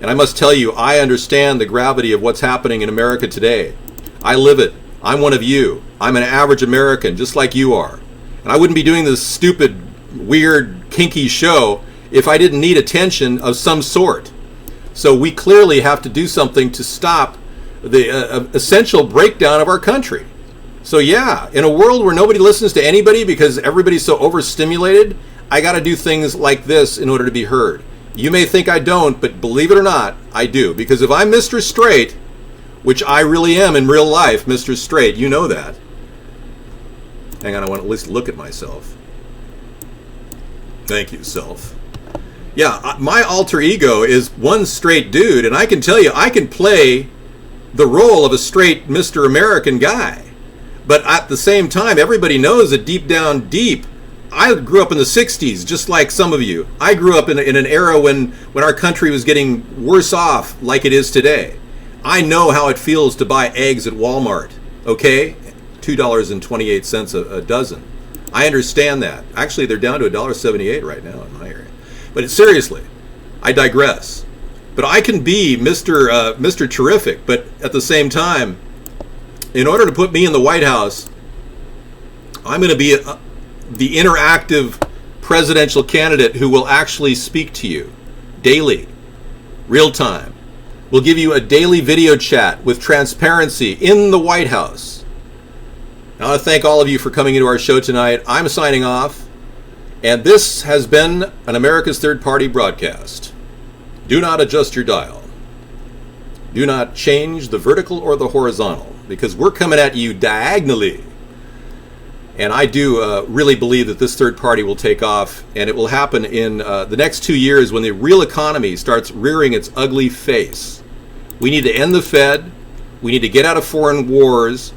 And I must tell you, I understand the gravity of what's happening in America today. I live it. I'm one of you. I'm an average American, just like you are. And I wouldn't be doing this stupid, weird, kinky show if I didn't need attention of some sort. So we clearly have to do something to stop the essential breakdown of our country. So yeah, in a world where nobody listens to anybody because everybody's so overstimulated, I got to do things like this in order to be heard. You may think I don't, but believe it or not, I do. Because if I'm Mr. Straight, which I really am in real life, Mr. Straight, you know that. Hang on, I want to at least look at myself. Thank you, self. Yeah, my alter ego is one straight dude, and I can tell you, I can play the role of a straight Mr. American guy. But at the same time, everybody knows that deep down deep, I grew up in the 60s, just like some of you. I grew up in an era when our country was getting worse off like it is today. I know how it feels to buy eggs at Walmart, okay? $2.28 a dozen. I understand that. Actually, they're down to $1.78 right now in my area. But seriously, I digress. But I can be Mr. Terrific, but at the same time, in order to put me in the White House, I'm going to be the interactive presidential candidate who will actually speak to you daily, real time. We'll give you a daily video chat with transparency in the White House. I want to thank all of you for coming into our show tonight. I'm signing off, and this has been an America's Third Party broadcast. Do not adjust your dial. Do not change the vertical or the horizontal, because we're coming at you diagonally. And I do really believe that this third party will take off, and it will happen in the next 2 years when the real economy starts rearing its ugly face. We need to end the Fed, we need to get out of foreign wars,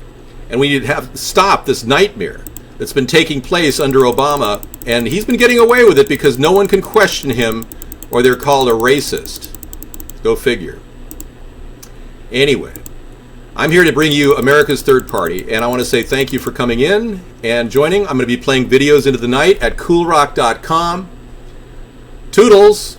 and we need to have stop this nightmare that's been taking place under Obama, and he's been getting away with it because no one can question him or they're called a racist. Go figure. Anyway, I'm here to bring you America's Third Party, and I want to say thank you for coming in and joining. I'm going to be playing videos into the night at coolrock.com. Toodles!